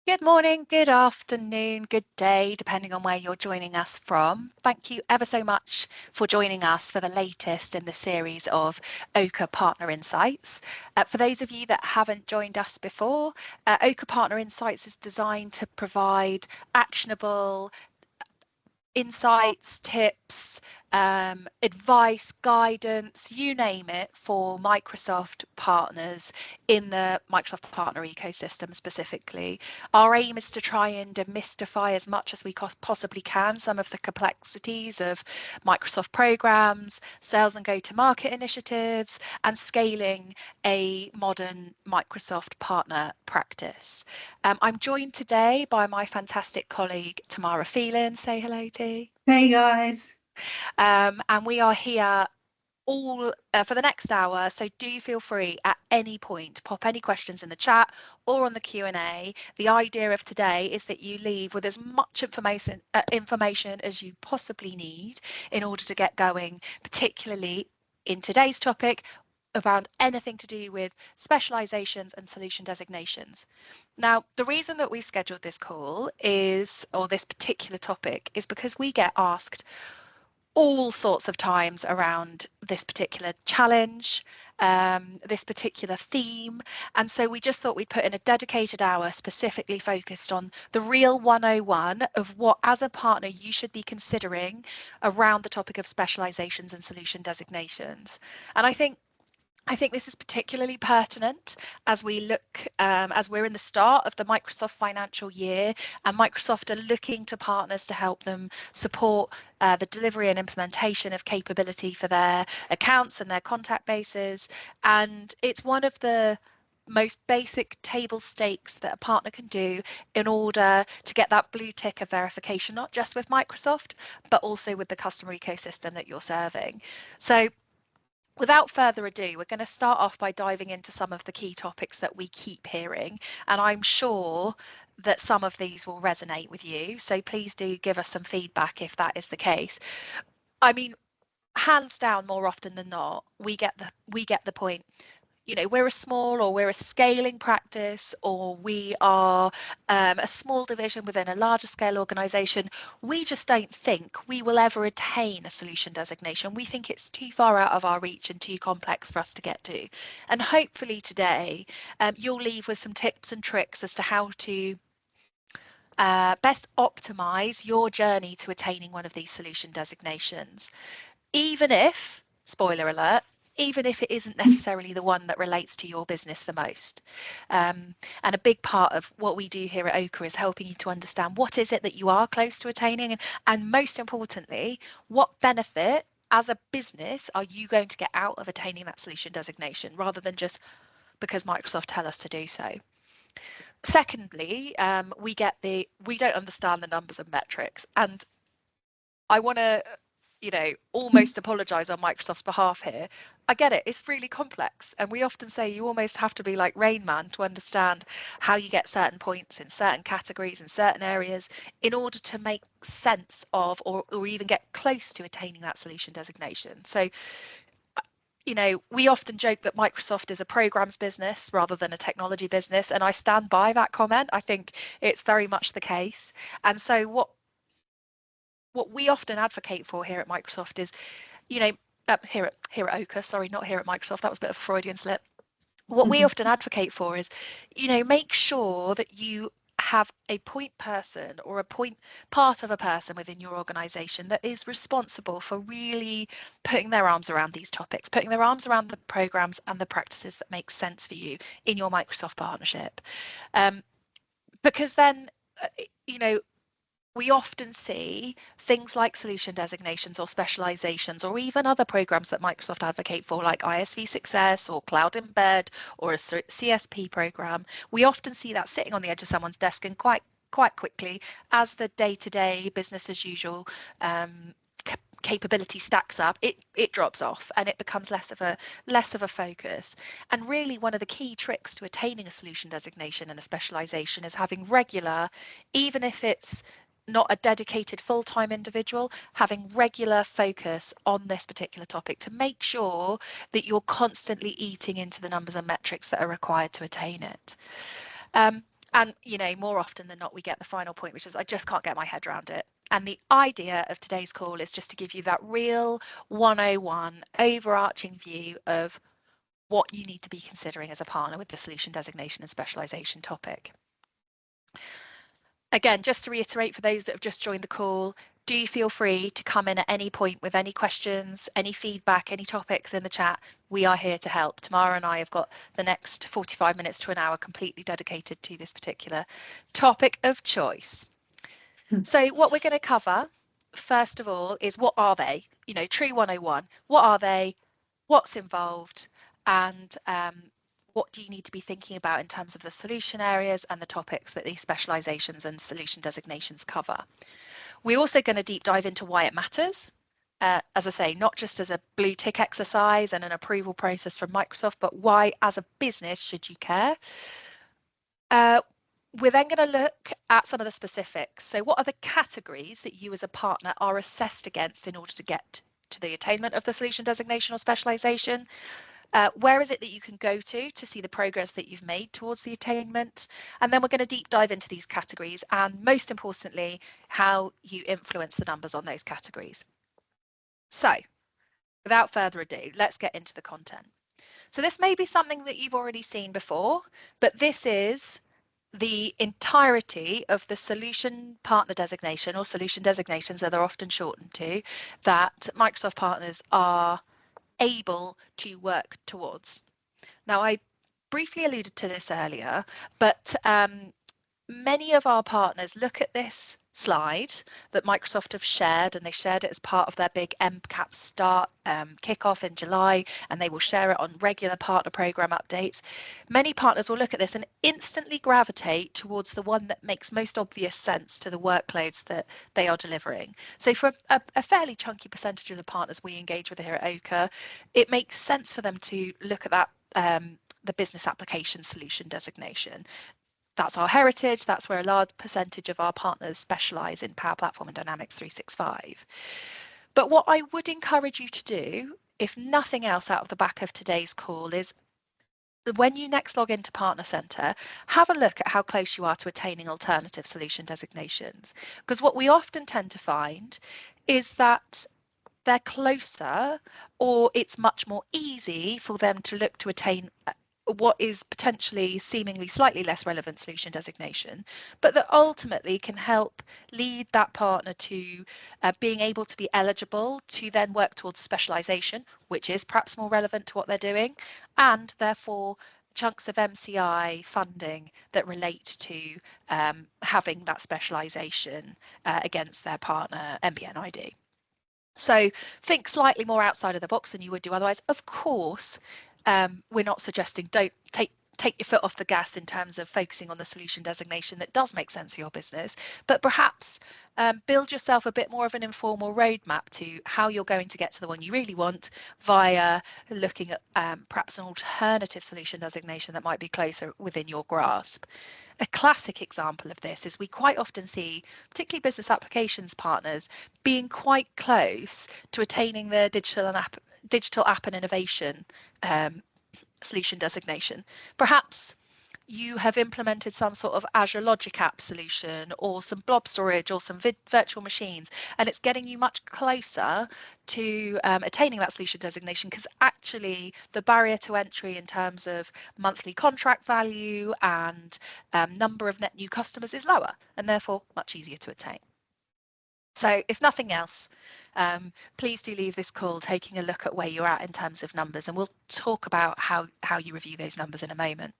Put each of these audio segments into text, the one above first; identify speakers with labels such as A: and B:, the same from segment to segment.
A: Good morning, good afternoon, good day, depending on where you're joining us from. Thank you ever so much for joining us for the latest in the series of Oaka Partner Insights. For those of you that haven't joined us before, Oaka Partner Insights is designed to provide actionable insights, tips, advice, guidance, you name it, for Microsoft partners in the Microsoft partner ecosystem specifically. Our aim is to try and demystify as much as we possibly can some of the complexities of Microsoft programs, sales and go-to-market initiatives, and scaling a modern Microsoft partner practice. I'm joined today by my fantastic colleague, Tamara Phelan. Say hello, T.
B: Hey guys.
A: And we are here all for the next hour, so do feel free at any point pop any questions in the chat or on the Q&A. The idea of today is that you leave with as much information as you possibly need in order to get going, particularly in today's topic around anything to do with specializations and solution designations. Now, the reason that we scheduled this call is, or this particular topic, is because we get asked all sorts of times around this particular challenge, this particular theme. And so we just thought we'd put in a dedicated hour specifically focused on the real 101 of what, as a partner, you should be considering around the topic of specializations and solution designations. And I think this is particularly pertinent as we look, as we're in the start of the Microsoft financial year, and Microsoft are looking to partners to help them support the delivery and implementation of capability for their accounts and their contact bases. And it's one of the most basic table stakes that a partner can do in order to get that blue tick of verification, not just with Microsoft, but also with the customer ecosystem that you're serving. So without further ado, we're going to start off by diving into some of the key topics that we keep hearing, and I'm sure that some of these will resonate with you, so please do give us some feedback if that is the case. I mean, hands down, more often than not, we get the point. You know, we're a small, or we're a scaling practice, or we are a small division within a larger scale organization. We just don't think we will ever attain a solution designation. We think it's too far out of our reach and too complex for us to get to. And hopefully today you'll leave with some tips and tricks as to how to best optimize your journey to attaining one of these solution designations, even if, spoiler alert, even if it isn't necessarily the one that relates to your business the most. And a big part of what we do here at Oaka is helping you to understand what is it that you are close to attaining, and most importantly, what benefit as a business are you going to get out of attaining that solution designation, rather than just because Microsoft tell us to do so. Secondly, we don't understand the numbers and metrics, and I want to almost apologize on Microsoft's behalf here. I get it, it's really complex, and we often say you almost have to be like Rain Man to understand how you get certain points in certain categories in certain areas in order to make sense of or even get close to attaining that solution designation. So we often joke that Microsoft is a programs business rather than a technology business, and I stand by that comment. I think it's very much the case. And so what we often advocate for here at Microsoft is, here at Oaka, sorry, not here at Microsoft, that was a bit of a Freudian slip. What we often advocate for is, make sure that you have a point person or a point part of a person within your organization that is responsible for really putting their arms around these topics, putting their arms around the programs and the practices that make sense for you in your Microsoft partnership. Because then, we often see things like solution designations or specializations, or even other programs that Microsoft advocate for, like ISV Success or Cloud Embed or a CSP program. We often see that sitting on the edge of someone's desk, and quite quickly, as the day-to-day business as usual capability stacks up, it drops off and it becomes less of a focus. And really, one of the key tricks to attaining a solution designation and a specialization is having regular, even if it's not a dedicated full-time individual, having regular focus on this particular topic to make sure that you're constantly eating into the numbers and metrics that are required to attain it. And, more often than not, we get the final point, which is, I just can't get my head around it. And the idea of today's call is just to give you that real 101 overarching view of what you need to be considering as a partner with the solution designation and specialisation topic. Again, just to reiterate for those that have just joined the call, do feel free to come in at any point with any questions, any feedback, any topics in the chat. We are here to help. Tamara and I have got the next 45 minutes to an hour completely dedicated to this particular topic of choice. So what we're going to cover, first of all, is what are they? True 101. What are they? What's involved? And what do you need to be thinking about in terms of the solution areas and the topics that these specialisations and solution designations cover? We're also going to deep dive into why it matters. As I say, not just as a blue tick exercise and an approval process from Microsoft, but why as a business should you care? We're then going to look at some of the specifics. So what are the categories that you as a partner are assessed against in order to get to the attainment of the solution designation or specialisation? Where is it that you can go to see the progress that you've made towards the attainment? And then we're going to deep dive into these categories and, most importantly, how you influence the numbers on those categories. So without further ado, let's get into the content. So this may be something that you've already seen before, but this is the entirety of the solution partner designation, or solution designations that they're often shortened to, that Microsoft partners are able to work towards. Now, I briefly alluded to this earlier, but many of our partners look at this slide that Microsoft have shared, and they shared it as part of their big MCAP start kickoff in July, and they will share it on regular partner program updates. Many partners will look at this and instantly gravitate towards the one that makes most obvious sense to the workloads that they are delivering. So for a fairly chunky percentage of the partners we engage with here at Oaka, it makes sense for them to look at that the business application solution designation. That's our heritage. That's where a large percentage of our partners specialise in Power Platform and Dynamics 365. But what I would encourage you to do, if nothing else out of the back of today's call, is when you next log into Partner Centre, have a look at how close you are to attaining alternative solution designations. Because what we often tend to find is that they're closer, or it's much more easy for them to look to attain what is potentially seemingly slightly less relevant solution designation, but that ultimately can help lead that partner to being able to be eligible to then work towards specialisation, which is perhaps more relevant to what they're doing, and therefore chunks of MCI funding that relate to having that specialisation against their partner MBN ID. So think slightly more outside of the box than you would do otherwise. Of course, we're not suggesting don't take your foot off the gas in terms of focusing on the solution designation that does make sense for your business, but perhaps build yourself a bit more of an informal roadmap to how you're going to get to the one you really want via looking at perhaps an alternative solution designation that might be closer within your grasp. A classic example of this is we quite often see, particularly business applications partners, being quite close to attaining the digital app and innovation solution designation. Perhaps you have implemented some sort of Azure Logic App solution or some blob storage or some virtual machines, and it's getting you much closer to attaining that solution designation, because actually the barrier to entry in terms of monthly contract value and number of net new customers is lower, and therefore much easier to attain. So if nothing else, please do leave this call taking a look at where you're at in terms of numbers, and we'll talk about how you review those numbers in a moment.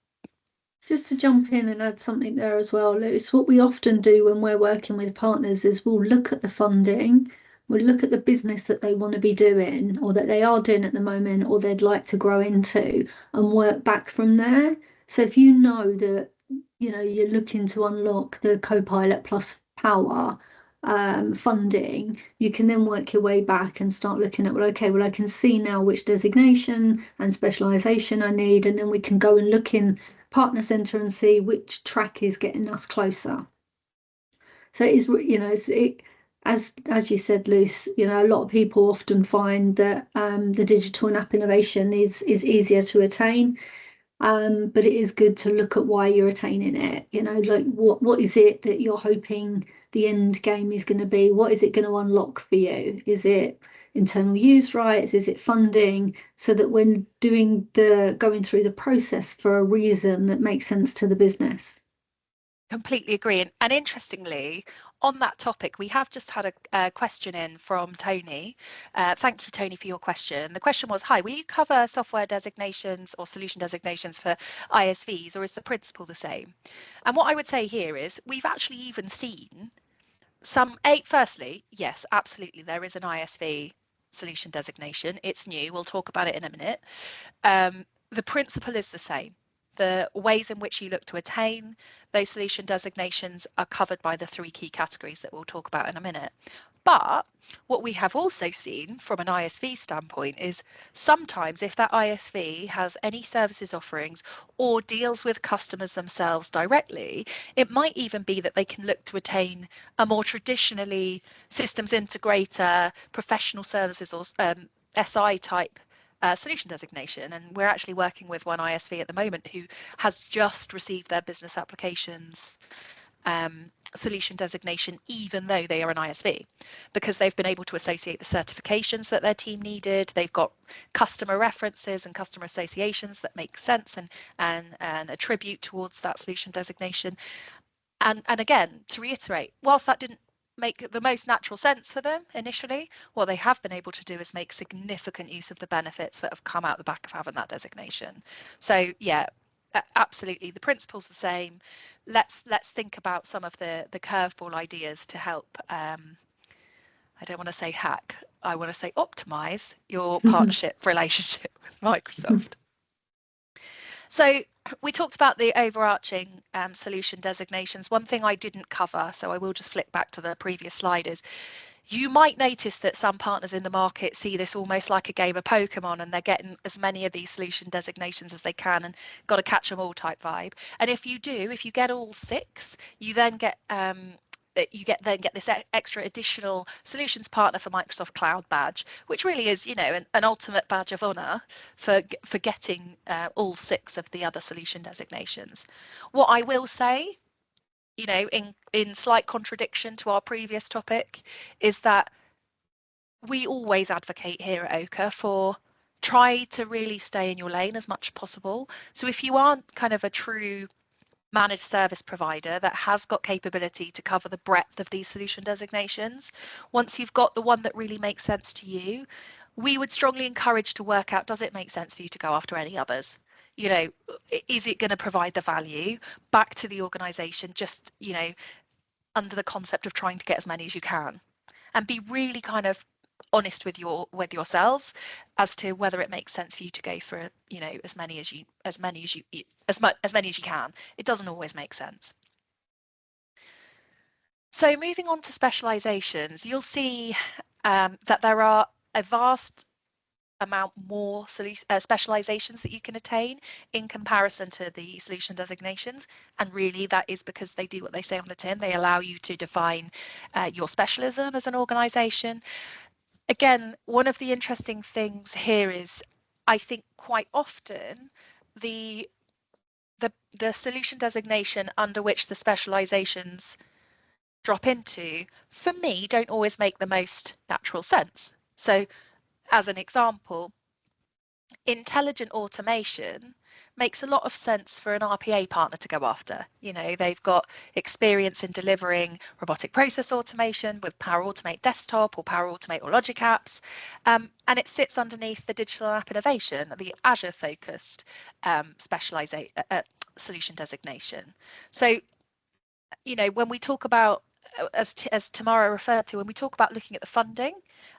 B: Just to jump in and add something there as well, Lewis, what we often do when we're working with partners is we'll look at the funding, we'll look at the business that they want to be doing or that they are doing at the moment or they'd like to grow into, and work back from there. So if you know that, you're looking to unlock the Copilot Plus Power funding, you can then work your way back and start looking at, well, I can see now which designation and specialisation I need, and then we can go and look in Partner Centre and see which track is getting us closer. So it is, as you said, Luce, a lot of people often find that the digital and app innovation is easier to attain. But it is good to look at why you're attaining it. You know, like what is it that you're hoping the end game is going to be? What is it going to unlock for you? Is it internal use rights? Is it funding? So that when going through the process for a reason that makes sense to the business.
A: Completely agree. And interestingly, on that topic, we have just had a question in from Tony. Thank you, Tony, for your question. The question was, hi, will you cover software designations or solution designations for ISVs, or is the principle the same? And what I would say here is we've actually even seen firstly, yes, absolutely, there is an ISV solution designation. It's new. We'll talk about it in a minute. The principle is the same. The ways in which you look to attain those solution designations are covered by the 3 key categories that we'll talk about in a minute. But what we have also seen from an ISV standpoint is sometimes if that ISV has any services offerings or deals with customers themselves directly, it might even be that they can look to attain a more traditionally systems integrator, professional services or SI type solution designation. And we're actually working with one ISV at the moment who has just received their business applications solution designation, even though they are an ISV, because they've been able to associate the certifications that their team needed. They've got customer references and customer associations that make sense and attribute towards that solution designation. And again, to reiterate, whilst that didn't make the most natural sense for them initially, what they have been able to do is make significant use of the benefits that have come out the back of having that designation. So yeah, absolutely, the principle's the same. Let's think about some of the curveball ideas to help. I don't want to say hack. I want to say optimize your partnership relationship with Microsoft. So we talked about the overarching solution designations. One thing I didn't cover, so I will just flick back to the previous slide, is you might notice that some partners in the market see this almost like a game of Pokemon, and they're getting as many of these solution designations as they can and got to catch them all type vibe. And if you get all 6, you then get this extra additional solutions partner for Microsoft Cloud badge, which really is, an ultimate badge of honor for getting all 6 of the other solution designations. What I will say, in slight contradiction to our previous topic, is that we always advocate here at Oaka for try to really stay in your lane as much as possible. So if you aren't kind of a true managed service provider that has got capability to cover the breadth of these solution designations, once you've got the one that really makes sense to you, we would strongly encourage to work out, does it make sense for you to go after any others? Is it going to provide the value back to the organization, just, under the concept of trying to get as many as you can, and be really kind of honest with yourselves as to whether it makes sense for you to go for as many as you can. It doesn't always make sense. So moving on to specializations, you'll see that there are a vast amount more specializations that you can attain in comparison to the solution designations, and really that is because they do what they say on the tin. They allow you to define your specialism as an organization. Again, one of the interesting things here is I think quite often the solution designation under which the specializations drop into, for me, don't always make the most natural sense. So as an example, intelligent automation makes a lot of sense for an RPA partner to go after. They've got experience in delivering robotic process automation with Power Automate Desktop or Power Automate or Logic apps, and it sits underneath the digital app innovation, the Azure focused solution designation. So, when we talk about, as Tamara referred to, when we talk about looking at the funding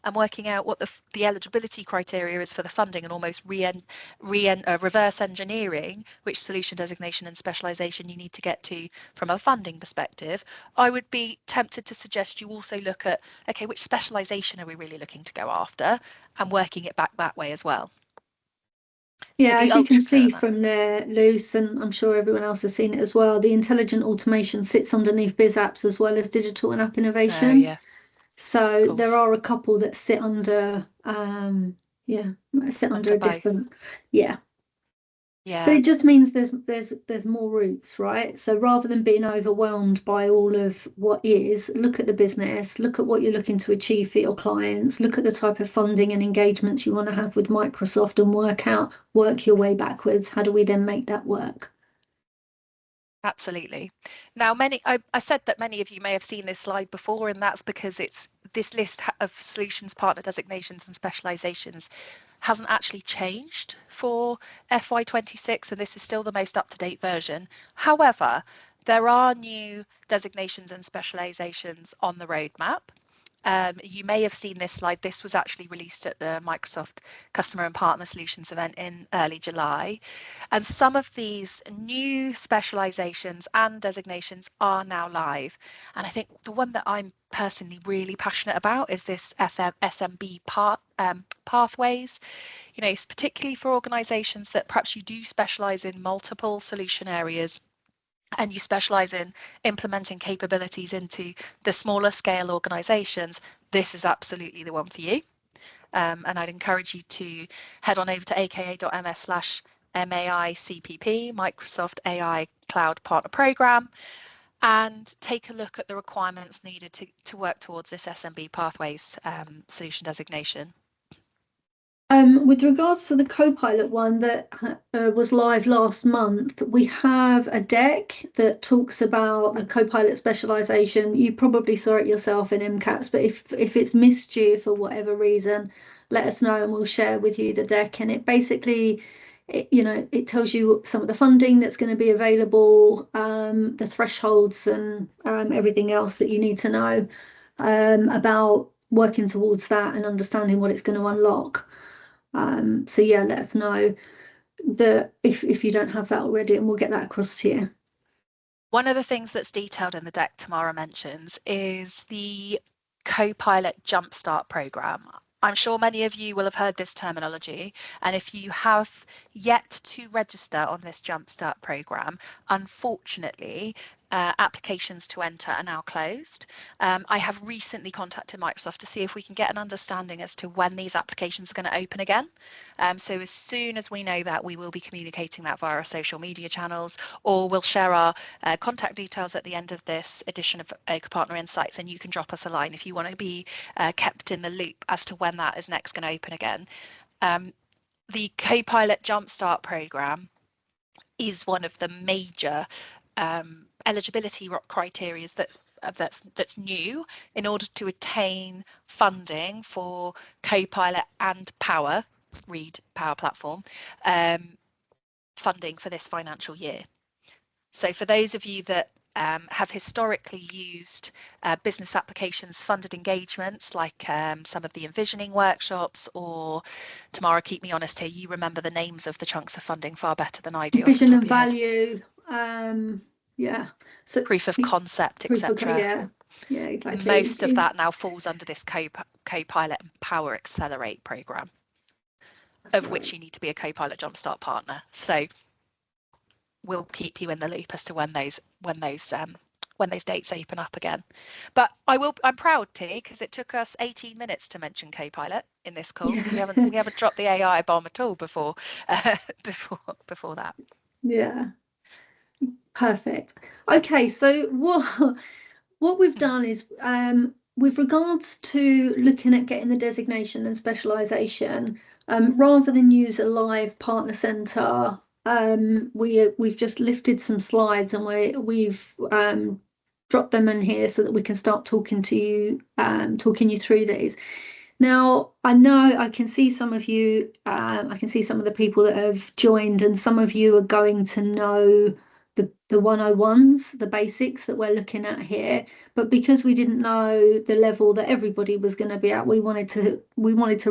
A: and working out what the eligibility criteria is for the funding, and almost reverse engineering which solution designation and specialisation you need to get to from a funding perspective, I would be tempted to suggest you also look at, okay, which specialisation are we really looking to go after, and working it back that way as well.
B: Yeah, as you can see from there, Luce, and I'm sure everyone else has seen it as well, the intelligent automation sits underneath biz apps as well as digital and app innovation.
A: Oh, yeah.
B: So there are a couple that sit under, under a different, yeah. But
A: Yeah,
B: it just means there's more routes, right? So rather than being overwhelmed by all of what is, look at the business, look at what you're looking to achieve for your clients, look at the type of funding and engagements you want to have with Microsoft and work your way backwards. How do we then make that work?
A: absolutely. Now, I said that many of you may have seen this slide before, and that's because it's this list of solutions partner designations and specialisations hasn't actually changed for FY26, and this is still the most up-to-date version. However, there are new designations and specialisations on the roadmap. You may have seen this slide. This was actually released at the Microsoft Customer and Partner Solutions event in early July. And some of these new specializations and designations are now live. And I think the one that I'm personally really passionate about is this SMB pathways. You know, it's particularly for organizations that perhaps you do specialize in multiple solution areas and you specialize in implementing capabilities into the smaller scale organizations, this is absolutely the one for you. And I'd encourage you to head on over to aka.ms/MAICPP, Microsoft AI Cloud Partner Program, and take a look at the requirements needed to work towards this SMB Pathways solution designation.
B: With regards to the Copilot one that was live last month, we have a deck that talks about a Copilot specialisation. You probably saw it yourself in MCAPS, but if it's missed you for whatever reason, let us know and we'll share with you the deck. And it basically, it tells you some of the funding that's going to be available, the thresholds and everything else that you need to know about working towards that and understanding what it's going to unlock. So yeah, let us know that if you don't have that already, and we'll get that across to you.
A: One of the things that's detailed in the deck Tamara mentions is the Copilot Jumpstart program. I'm sure many of you will have heard this terminology, and if you have yet to register on this Jumpstart program, unfortunately, applications to enter are now closed. I have recently contacted Microsoft to see if we can get an understanding as to when these applications are going to open again. So as soon as we know that, we will be communicating that via our social media channels, or we'll share our contact details at the end of this edition of Oaka Partner Insights, and you can drop us a line if you want to be kept in the loop as to when that is next going to open again. The Copilot Jumpstart program is one of the major eligibility criteria that's new in order to attain funding for Copilot and Power, Read Power Platform, funding for this financial year. So for those of you that have historically used business applications funded engagements like some of the envisioning workshops, or Tamara, keep me honest here, you remember the names of the chunks of funding far better than I do.
B: Vision and value, yeah. So
A: Proof of concept, etc.
B: Yeah, exactly.
A: Most of that now falls under this Copilot and Power Accelerate program, of which you need to be a Copilot Jumpstart partner. So we'll keep you in the loop as to when those dates open up again. But I'm proud, T, because it took us 18 minutes to mention Copilot in this call. We haven't dropped the AI bomb at all before before that.
B: Yeah. Perfect. Okay, so what we've done is with regards to looking at getting the designation and specialisation, rather than use a live partner centre, we've just lifted some slides and we've dropped them in here so that we can start talking you through these. Now, I know I can see some of you, I can see some of the people that have joined, and some of you are going to know the 101s, the basics that we're looking at here. But because we didn't know the level that everybody was going to be at, we wanted to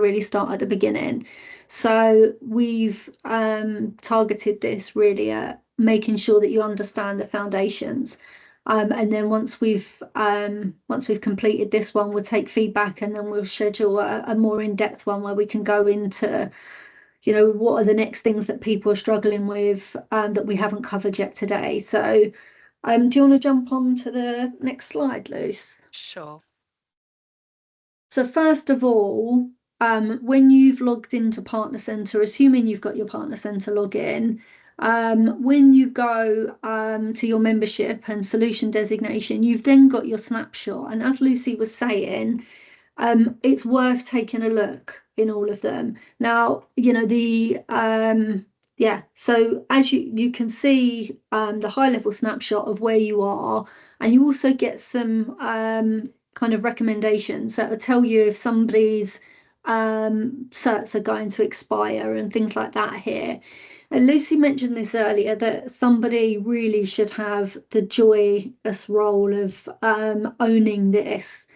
B: really start at the beginning. So we've targeted this really at making sure that you understand the foundations. And then once we've completed this one, we'll take feedback, and then we'll schedule a more in-depth one where we can go into, what are the next things that people are struggling with that we haven't covered yet today. So do you want to jump on to the next slide, Luce?
A: Sure.
B: So first of all, when you've logged into Partner Centre, assuming you've got your Partner Centre login, When you go to your membership and solution designation, you've then got your snapshot. And as Lucy was saying, it's worth taking a look in all of them. Now, you know, so as you can see the high level snapshot of where you are, and you also get some kind of recommendations that will tell you if somebody's certs are going to expire and things like that here. And Lucy mentioned this earlier, that somebody really should have the joyous role of owning this,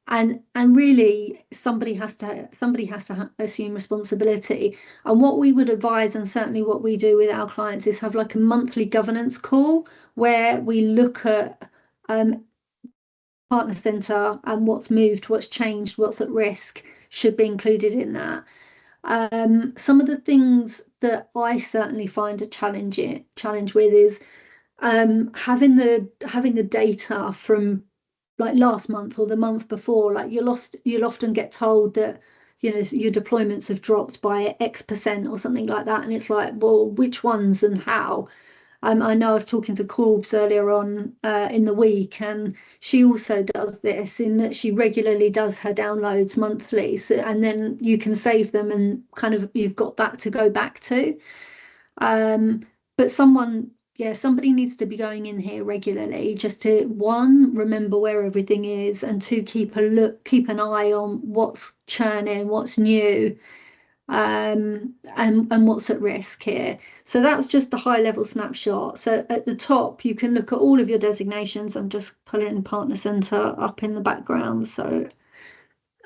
B: and really somebody has to assume responsibility. And what we would advise, and certainly what we do with our clients, is have like a monthly governance call where we look at partner centre and what's moved, what's changed, what's at risk should be included in that. Some of the things that I certainly find a challenge with is having the data from like last month or the month before. Like you'll often get told that, you know, your deployments have dropped by X% or something like that, and it's like, well, which ones and how? I know I was talking to Corbs earlier on in the week, and she also does this in that she regularly does her downloads monthly. So, and then you can save them and kind of you've got that to go back to. But somebody needs to be going in here regularly just to, one, remember where everything is, and two, keep an eye on what's churning, what's new, and what's at risk here. So that's just the high level snapshot. So at the top, you can look at all of your designations. I'm just pulling Partner Centre up in the background. So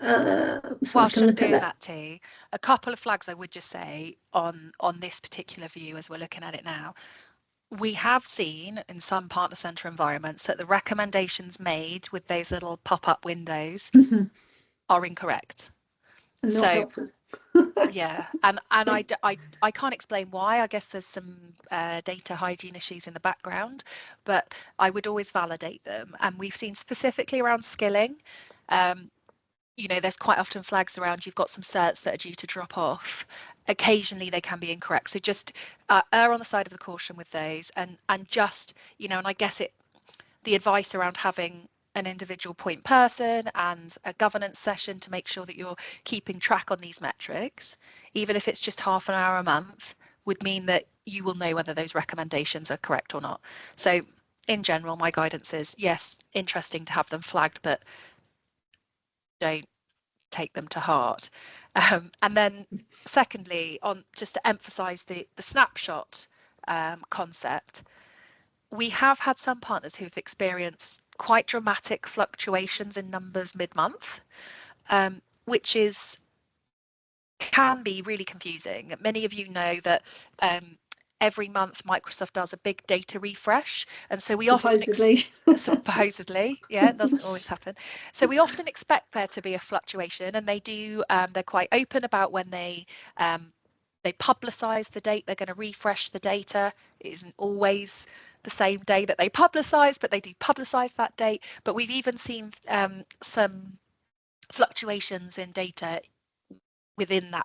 A: whilst you're doing that, T, a couple of flags I would just say on this particular view as we're looking at it now. We have seen in some Partner Centre environments that the recommendations made with those little pop-up windows are incorrect.
B: Not helpful.
A: Yeah, and I can't explain why. I guess there's some data hygiene issues in the background, but I would always validate them. And we've seen specifically around skilling, you know, there's quite often flags around you've got some certs that are due to drop off. Occasionally they can be incorrect. So just err on the side of the caution with those, and just, you know, and I guess the advice around having an individual point person and a governance session to make sure that you're keeping track on these metrics, even if it's just half an hour a month, would mean that you will know whether those recommendations are correct or not. So in general, my guidance is, yes, interesting to have them flagged, but don't take them to heart. And then secondly, on just to emphasize the snapshot concept, we have had some partners who've experienced quite dramatic fluctuations in numbers mid-month, which can be really confusing. Many of you know that every month Microsoft does a big data refresh, and so we supposedly, yeah, it doesn't always happen. So we often expect there to be a fluctuation, and they do. They're quite open about when they publicize the date they're going to refresh the data. It isn't always the same day that they publicize, but they do publicize that date. But we've even seen some fluctuations in data within that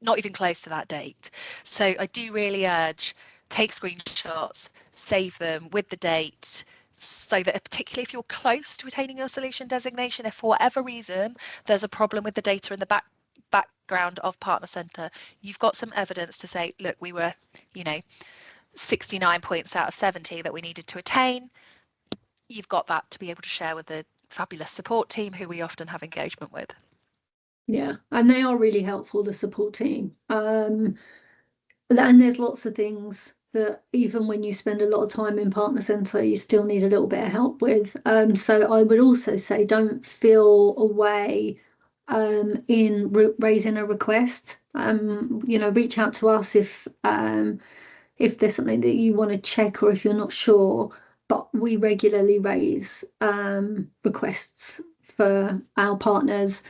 A: not even close to that date. So I do really urge, take screenshots, save them with the date, so that particularly if you're close to attaining your solution designation, if for whatever reason there's a problem with the data in the background of Partner Centre, you've got some evidence to say, look, we were, you know, 69 points out of 70 that we needed to attain. You've got that to be able to share with the fabulous support team who we often have engagement with.
B: Yeah, and they are really helpful, the support team. And there's lots of things that even when you spend a lot of time in Partner Centre, you still need a little bit of help with. So I would also say don't feel away in raising a request. You know, reach out to us if there's something that you want to check or if you're not sure. But we regularly raise requests for our partners.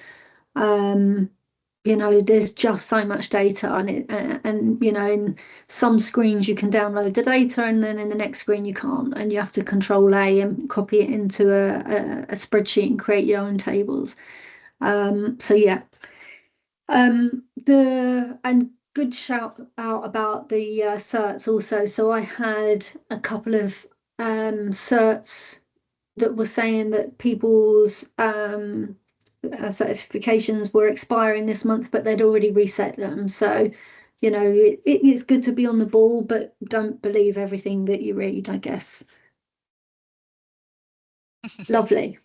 B: You know, there's just so much data on it, and you know, in some screens you can download the data, and then in the next screen you can't, and you have to Control A and copy it into a spreadsheet and create your own tables. So yeah, and good shout out about the certs also. So I had a couple of certs that were saying that people's certifications were expiring this month, but they'd already reset them. So, you know, it is good to be on the ball, but don't believe everything that you read, I guess. Lovely.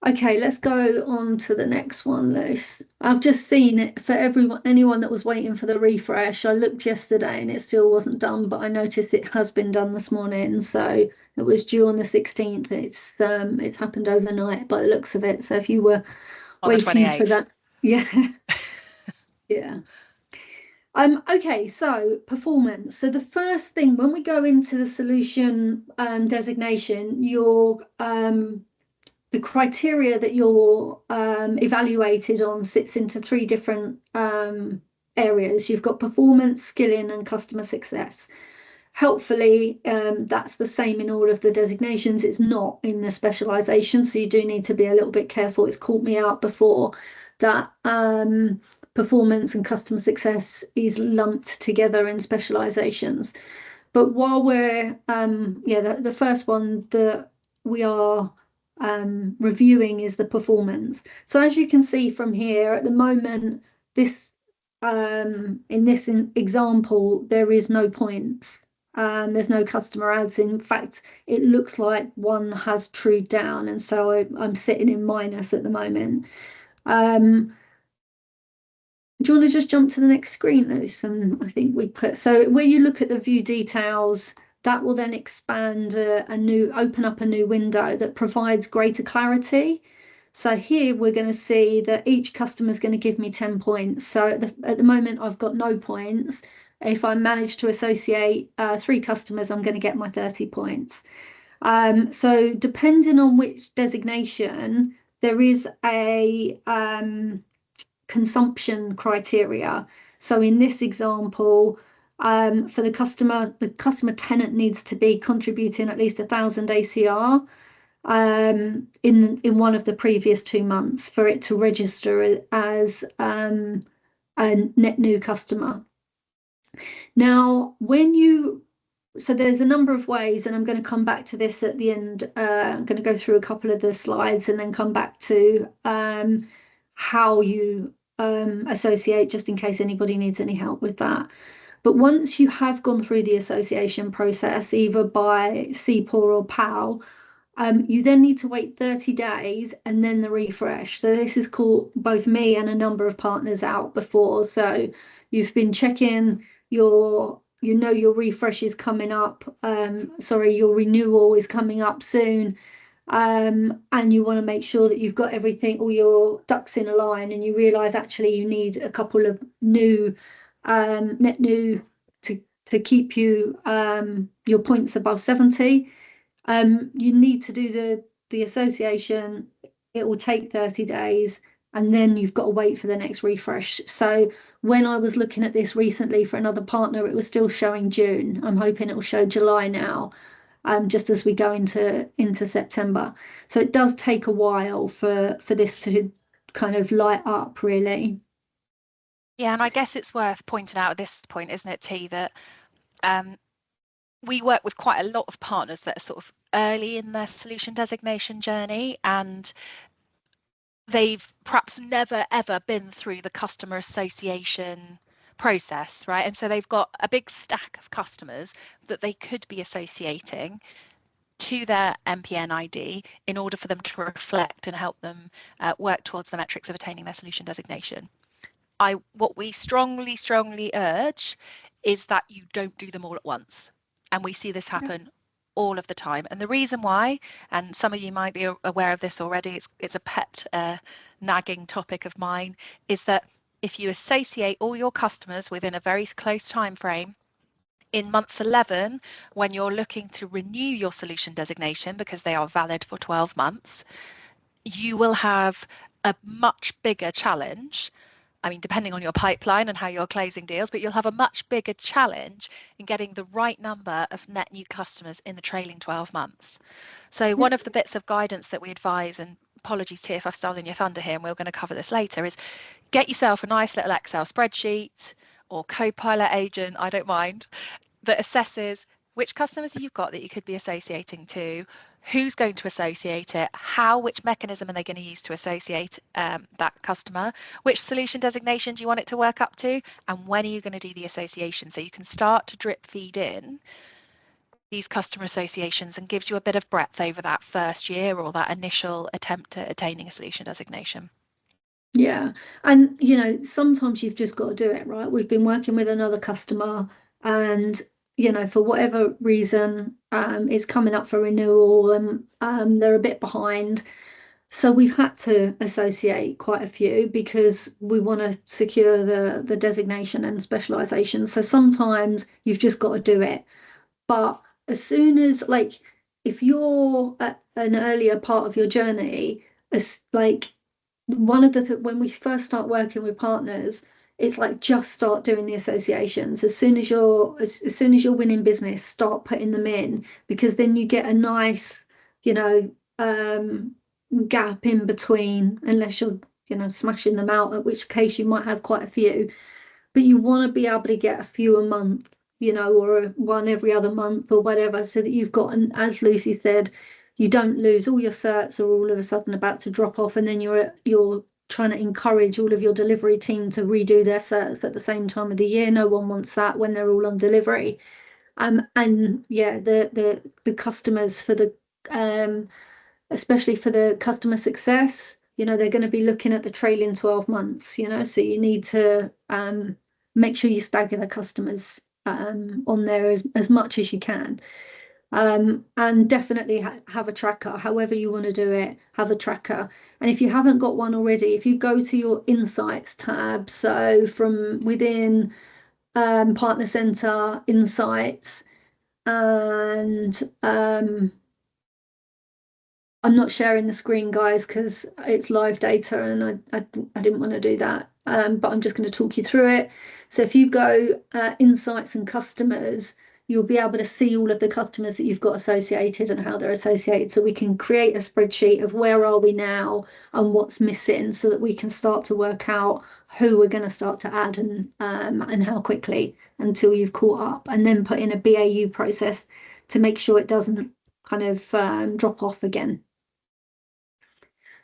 B: Okay, let's go on to the next one, Luce. I've just seen it for anyone that was waiting for the refresh. I looked yesterday and it still wasn't done, but I noticed it has been done this morning. So it was due on the 16th. It's happened overnight by the looks of it. So if you were
A: On the
B: waiting for
A: 28th.
B: that, yeah, yeah. Okay, so performance. So the first thing when we go into the solution designation, the criteria that you're evaluated on sits into three different areas. You've got performance, skilling, and customer success. Helpfully, that's the same in all of the designations. It's not in the specialisation, so you do need to be a little bit careful. It's caught me out before that performance and customer success is lumped together in specialisations. But while we're the first one that we are reviewing is the performance. So as you can see from here at the moment, this in this example, there is no points. There's no customer ads. In fact, it looks like one has trued down, and so I'm sitting in minus at the moment. Do you want to just jump to the next screen, Luce? And I think we put, so where you look at the view details, that will then expand open up a new window that provides greater clarity. So here we're going to see that each customer is going to give me 10 points. So at the moment, I've got no points. If I manage to associate 3 customers, I'm going to get my 30 points. So depending on which designation, there is a consumption criteria. So in this example, for the customer tenant needs to be contributing at least 1,000 ACR in one of the previous 2 months for it to register as a net new customer. Now, so there's a number of ways, and I'm going to come back to this at the end. I'm going to go through a couple of the slides and then come back to how you associate, just in case anybody needs any help with that. But once you have gone through the association process, either by CPOR or PAL, you then need to wait 30 days and then the refresh. So this has caught both me and a number of partners out before. So you've been checking your refresh is coming up. Your renewal is coming up soon. And you want to make sure that you've got everything, all your ducks in a line, and you realize actually you need a couple of new net new to keep you your points above 70. You need to do the association. It will take 30 days and then you've got to wait for the next refresh. So when I was looking at this recently for another partner, it was still showing June. I'm hoping it will show July now, just as we go into September. So it does take a while for this to kind of light up, really.
A: Yeah, and I guess it's worth pointing out at this point, isn't it, T, that we work with quite a lot of partners that are sort of early in their solution designation journey, and they've perhaps never ever been through the customer association process, right? And so they've got a big stack of customers that they could be associating to their MPN ID in order for them to reflect and help them work towards the metrics of attaining their solution designation. What we strongly urge is that you don't do them all at once. And we see this happen all of the time. And the reason why, and some of you might be aware of this already, it's a pet nagging topic of mine, is that if you associate all your customers within a very close time frame, in month 11, when you're looking to renew your solution designation because they are valid for 12 months, you will have a much bigger challenge. I mean, depending on your pipeline and how you're closing deals, but you'll have a much bigger challenge in getting the right number of net new customers in the trailing 12 months. So one of the bits of guidance that we advise, and apologies T if I've stolen your thunder here, and we're going to cover this later, is get yourself a nice little Excel spreadsheet or Copilot agent, I don't mind, that assesses which customers you've got that you could be associating to, who's going to associate it, which mechanism are they going to use to associate that customer, which solution designation do you want it to work up to, and when are you going to do the association. So you can start to drip feed in these customer associations, and gives you a bit of breadth over that first year or that initial attempt at attaining a solution designation.
B: Yeah, and you know, sometimes you've just got to do it, right? We've been working with another customer, and you know, for whatever reason, it's coming up for renewal, and they're a bit behind. So we've had to associate quite a few because we want to secure the designation and specialisation. So sometimes you've just got to do it. But as soon as, like, if you're at an earlier part of your journey, as like one of the when we first start working with partners, it's like just start doing the associations as soon as as soon as you're winning business, start putting them in, because then you get a nice, you know, gap in between, unless you're, you know, smashing them out, at which case you might have quite a few. But you want to be able to get a few a month, you know, or one every other month or whatever, so that you've got, and as Lucy said, you don't lose all your certs are all of a sudden about to drop off, and then you're trying to encourage all of your delivery team to redo their certs at the same time of the year. No one wants that when they're all on delivery. And yeah, the customers for the especially for the customer success, you know, they're going to be looking at the trailing 12 months, you know, so you need to make sure you stagger the customers on there as much as you can. And definitely have a tracker, however you want to do it, have a tracker. And if you haven't got one already, if you go to your Insights tab, so from within Partner Center, Insights, and I'm not sharing the screen, guys, because it's live data, and I didn't want to do that. But I'm just going to talk you through it. So if you go Insights and Customers, you'll be able to see all of the customers that you've got associated and how they're associated. So we can create a spreadsheet of where are we now and what's missing, so that we can start to work out who we're going to start to add and how quickly, until you've caught up, and then put in a BAU process to make sure it doesn't kind of drop off again.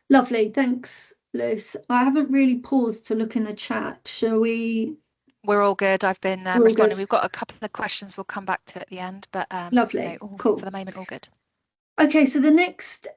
B: Lovely, thanks, Luce. I haven't really paused to look in the chat. Shall we?
A: We're all good. I've been responding. Good. We've got a couple of questions we'll come back to at the end, but
B: lovely,
A: no,
B: cool.
A: For the moment, all good.
B: Okay, so the next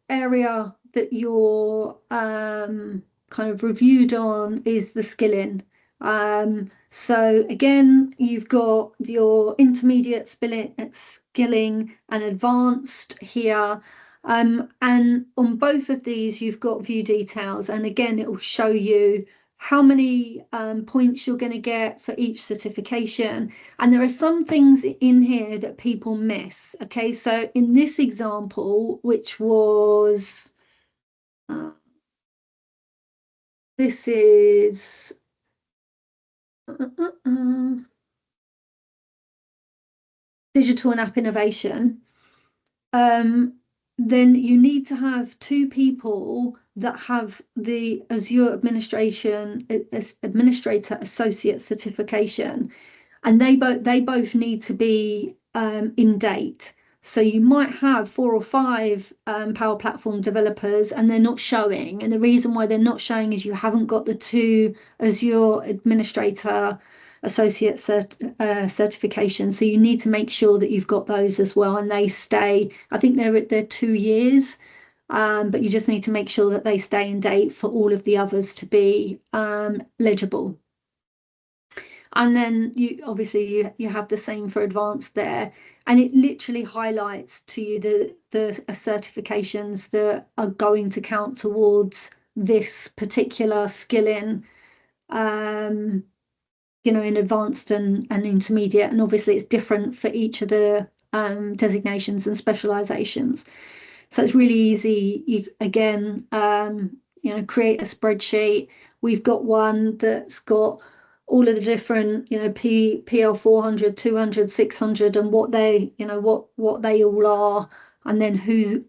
B: area that you're kind of reviewed on is the skilling. So again, you've got your intermediate skilling and advanced here. And on both of these, you've got view details. And again, it will show you how many points you're going to get for each certification. And there are some things in here that people miss. Okay, so in this example, which was, this is, digital and app innovation, then you need to have two people that have the Azure Administrator Associate certification, and they both need to be in date. So you might have 4 or 5 Power Platform developers, and they're not showing. And the reason why they're not showing is you haven't got the 2 Azure Administrator Associate certification. So you need to make sure that you've got those as well, and they stay. I think they're 2 years. But you just need to make sure that they stay in date for all of the others to be legible. And then you obviously you have the same for advanced there, and it literally highlights to you the certifications that are going to count towards this particular skilling, you know, in advanced and intermediate. And obviously it's different for each of the designations and specialisations. So it's really easy. You again, you know, create a spreadsheet. We've got one that's got all of the different, you know, PL 400, 200, 600, and what they, you know, what they all are. and then who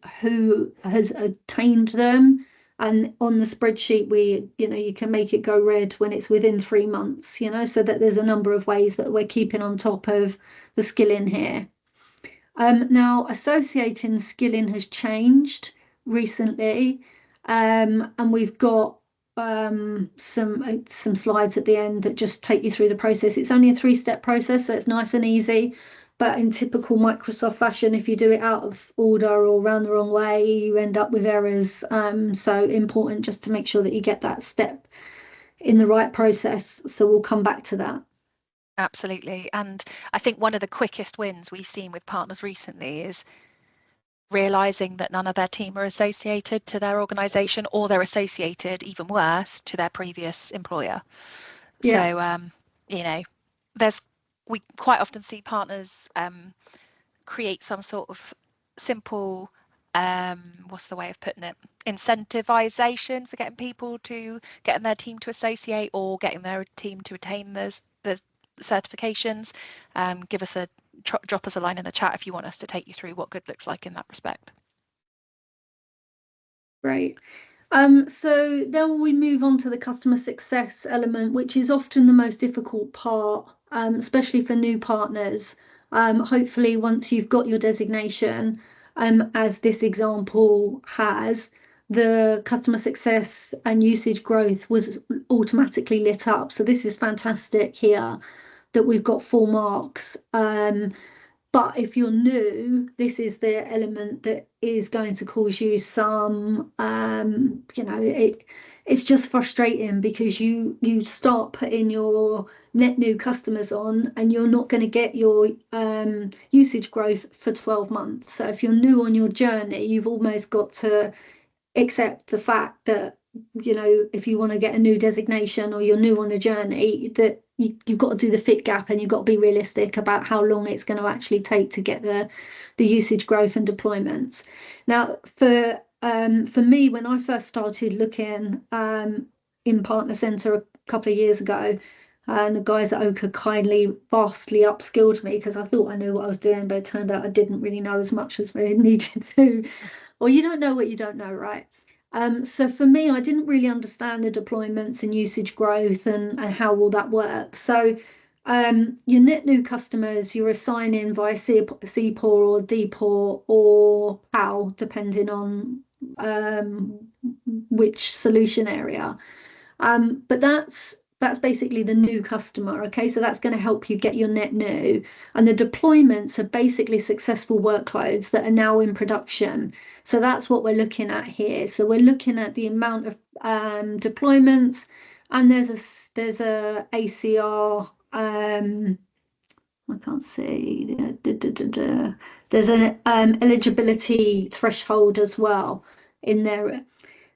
B: has attained them. And on the spreadsheet, you can make it go red when it's within 3 months, so that there's a number of ways that we're keeping on top of the skilling here. Now, associating skilling has changed recently, and we've got some slides at the end that just take you through the process. It's only a 3-step process, so it's nice and easy. But in typical Microsoft fashion, if you do it out of order or around the wrong way, you end up with errors. So important just to make sure that you get that step in the right process. So we'll come back to that.
A: Absolutely. And I think one of the quickest wins we've seen with partners recently is realizing that none of their team are associated to their organization, or they're associated, even worse, to their previous employer.
B: Yeah.
A: So we quite often see partners create some sort of simple what's the way of putting it, incentivization for getting their team to associate, or getting their team to attain the certifications. Drop us a line in the chat if you want us to take you through what good looks like in that respect.
B: Great. So then we move on to the customer success element, which is often the most difficult part, especially for new partners. Hopefully, once you've got your designation, as this example has, the customer success and usage growth was automatically lit up. So this is fantastic here that we've got 4 marks. But if you're new, this is the element that is going to cause you some, it's just frustrating, because you start putting your net new customers on and you're not going to get your usage growth for 12 months. So if you're new on your journey, you've almost got to accept the fact that, if you want to get a new designation or you're new on the journey, that you've got to do the fit gap, and you've got to be realistic about how long it's going to actually take to get the usage growth and deployments. Now, for me, when I first started looking in Partner Centre a couple of years ago, and the guys at Oaka kindly, vastly upskilled me, because I thought I knew what I was doing, but it turned out I didn't really know as much as they needed to. Or you don't know what you don't know, right? So for me, I didn't really understand the deployments and usage growth and how all that works. So your net new customers, you're assigning via CPOR or DPOR or PAL, depending on which solution area. But that's basically the new customer. Okay, so that's going to help you get your net new. And the deployments are basically successful workloads that are now in production. So that's what we're looking at here. So we're looking at the amount of deployments, and there's a ACR. I can't see. There's an eligibility threshold as well in there.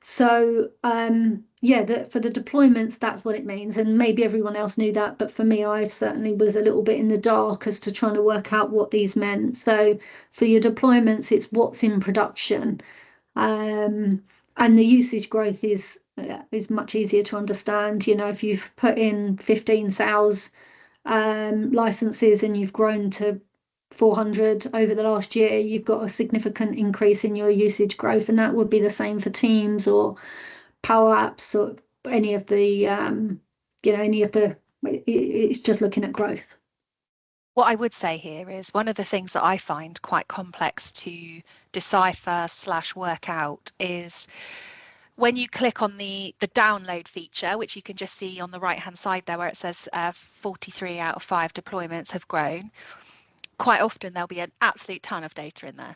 B: So for the deployments, that's what it means. And maybe everyone else knew that, but for me, I certainly was a little bit in the dark as to trying to work out what these meant. So for your deployments, it's what's in production. And the usage growth is much easier to understand. If you've put in 15 sales licenses and you've grown to 400 over the last year, you've got a significant increase in your usage growth, and that would be the same for Teams or Power Apps or any of the it's just looking at growth.
A: What I would say here is one of the things that I find quite complex to decipher / work out is when you click on the download feature, which you can just see on the right hand side there where it says 43 out of 5 deployments have grown. Quite often there'll be an absolute ton of data in there.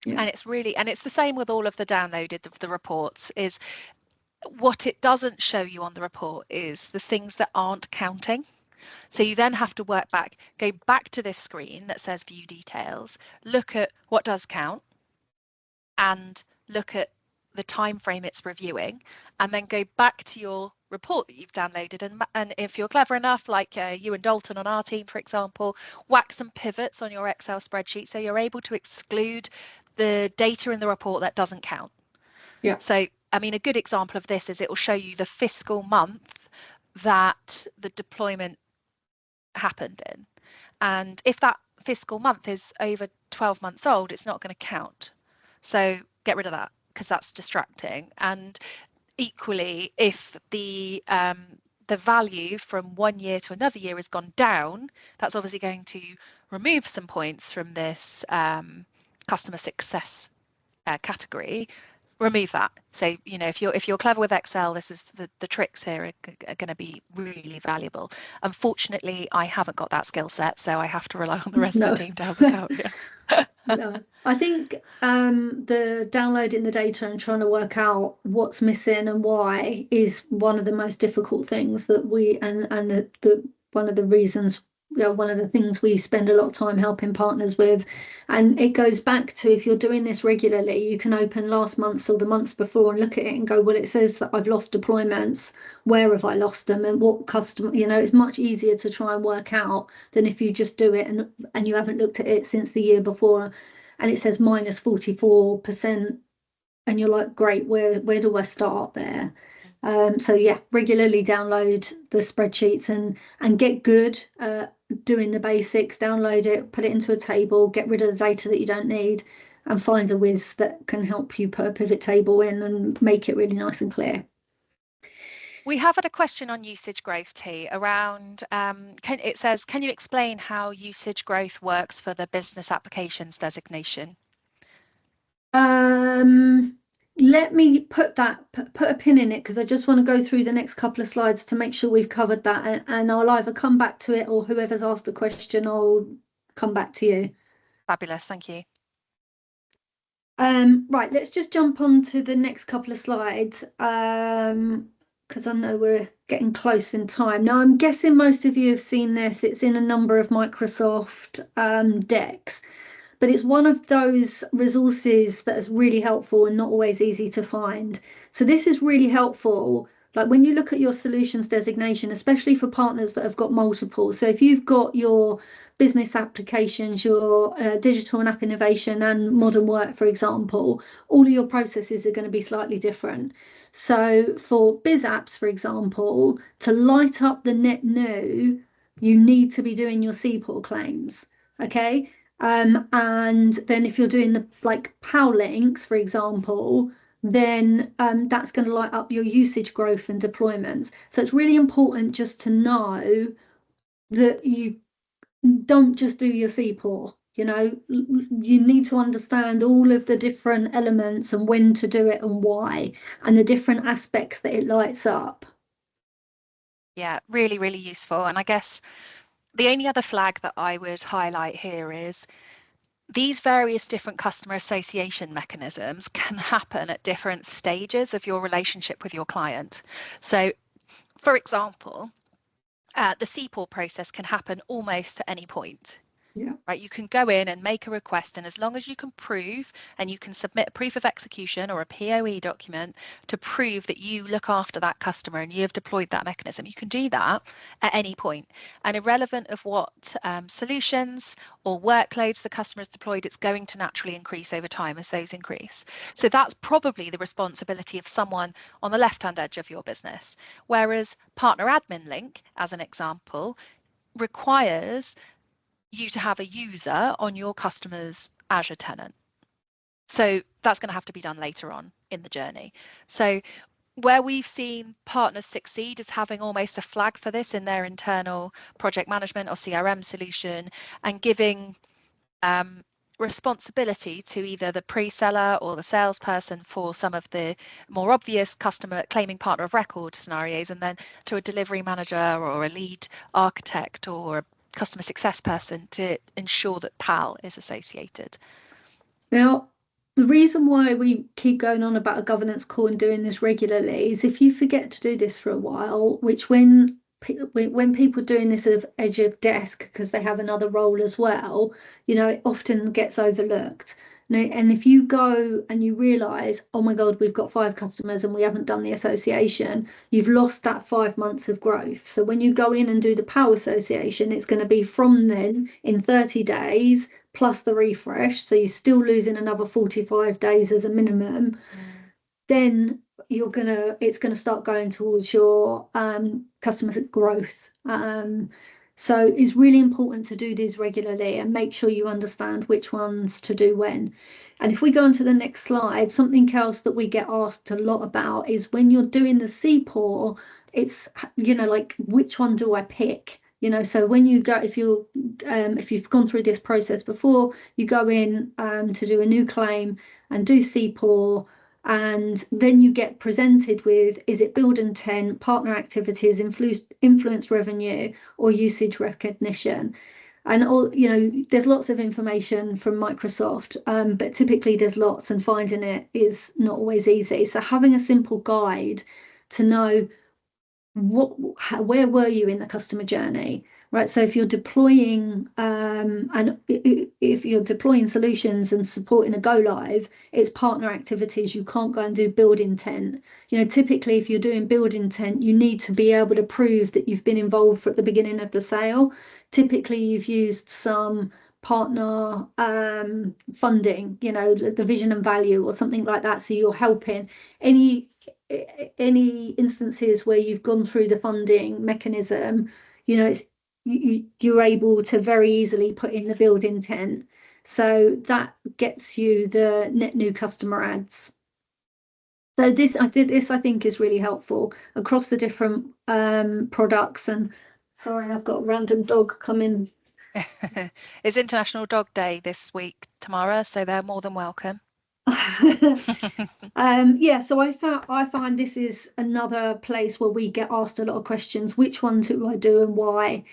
A: Yeah. And it's the same with all of the downloaded the reports. Is what it doesn't show you on the report is the things that aren't counting. So you then have to go back to this screen that says view details, look at what does count, and look at the time frame it's reviewing, and then go back to your report that you've downloaded, and if you're clever enough, like you and Dalton on our team, for example, whack some pivots on your Excel spreadsheet so you're able to exclude the data in the report that doesn't count.
B: Yeah.
A: So I mean, a good example of this is it will show you the fiscal month that the deployment happened in, and if that fiscal month is over 12 months old, it's not going to count. So get rid of that, because that's distracting. And equally, if the value from one year to another year has gone down, that's obviously going to remove some points from this customer success category. Remove that. So, you know, if you're clever with Excel, this is the tricks here are going to be really valuable. Unfortunately, I haven't got that skill set, so I have to rely on the rest of the team to help us out here.
B: No, I think the downloading the data and trying to work out what's missing and why is one of the most difficult things that we and the one of the reasons, you know, one of the things we spend a lot of time helping partners with. And it goes back to, if you're doing this regularly, you can open last month's or the months before and look at it and go, well, it says that I've lost deployments. Where have I lost them, and what customer? You know, it's much easier to try and work out than if you just do it and you haven't looked at it since the year before, and it says minus 44%, and you're like, great, where do I start there? So yeah, regularly download the spreadsheets and get good doing the basics. Download it, put it into a table, get rid of the data that you don't need, and find a whiz that can help you put a pivot table in and make it really nice and clear.
A: We have had a question on usage growth, T, around, it says, can you explain how usage growth works for the business applications designation?
B: Let me put a pin in it, because I just want to go through the next couple of slides to make sure we've covered that, and I'll either come back to it, or whoever's asked the question, I'll come back to you.
A: Fabulous, thank you.
B: Right, let's just jump on to the next couple of slides, because I know we're getting close in time. Now, I'm guessing most of you have seen this. It's in a number of Microsoft decks, but it's one of those resources that is really helpful and not always easy to find. So this is really helpful, like when you look at your solutions designation, especially for partners that have got multiple. So if you've got your business applications, your digital and app innovation and modern work, for example, all of your processes are going to be slightly different. So for biz apps, for example, to light up the net new, you need to be doing your CPOR claims. Okay. And then if you're doing the like POW links, for example, then that's going to light up your usage growth and deployments. So it's really important just to know that you don't just do your CPOR. You know, you need to understand all of the different elements and when to do it and why, and the different aspects that it lights up.
A: Yeah, really, really useful. And I guess the only other flag that I would highlight here is these various different customer association mechanisms can happen at different stages of your relationship with your client. So, for example, the CPOR process can happen almost at any point.
B: Yeah.
A: Right, you can go in and make a request, and as long as you can prove and you can submit a proof of execution or a POE document to prove that you look after that customer and you have deployed that mechanism, you can do that at any point. And irrelevant of what solutions or workloads the customer has deployed, it's going to naturally increase over time as those increase. So that's probably the responsibility of someone on the left-hand edge of your business. Whereas Partner Admin Link, as an example, requires you to have a user on your customer's Azure tenant. So that's going to have to be done later on in the journey. So where we've seen partners succeed is having almost a flag for this in their internal project management or CRM solution, and giving responsibility to either the pre-seller or the salesperson for some of the more obvious customer claiming partner of record scenarios, and then to a delivery manager or a lead architect or a customer success person to ensure that PAL is associated.
B: Now, the reason why we keep going on about a governance call and doing this regularly is if you forget to do this for a while, which when people doing this at the edge of desk because they have another role as well, you know, it often gets overlooked. And if you go and you realize, oh my God, we've got 5 customers and we haven't done the association, you've lost that 5 months of growth. So when you go in and do the POW association, it's going to be from then in 30 days plus the refresh. So you're still losing another 45 days as a minimum. Then it's gonna start going towards your customer growth. So it's really important to do these regularly and make sure you understand which ones to do when. And if we go on to the next slide, something else that we get asked a lot about is when you're doing the CPOR, it's, like, which one do I pick? So when you go, if you've gone through this process before, you go in to do a new claim and do CPOR, and then you get presented with, is it build intent, partner activities, influence revenue, or usage recognition? And there's lots of information from Microsoft, but typically there's lots, and finding it is not always easy. So having a simple guide to know where were you in the customer journey, right? So if you're deploying and if you're deploying solutions and supporting a go live, it's partner activities. You can't go and do build intent. Typically if you're doing build intent, you need to be able to prove that you've been involved at the beginning of the sale. Typically you've used some partner funding, the vision and value or something like that. So you're helping any instances where you've gone through the funding mechanism, it's you're able to very easily put in the build intent. So that gets you the net new customer adds. So I think is really helpful across the different products. And sorry, I've got a random dog coming.
A: It's International Dog Day this week, Tamara, so they're more than welcome.
B: Yeah, so I find this is another place where we get asked a lot of questions. Which one do I do and why?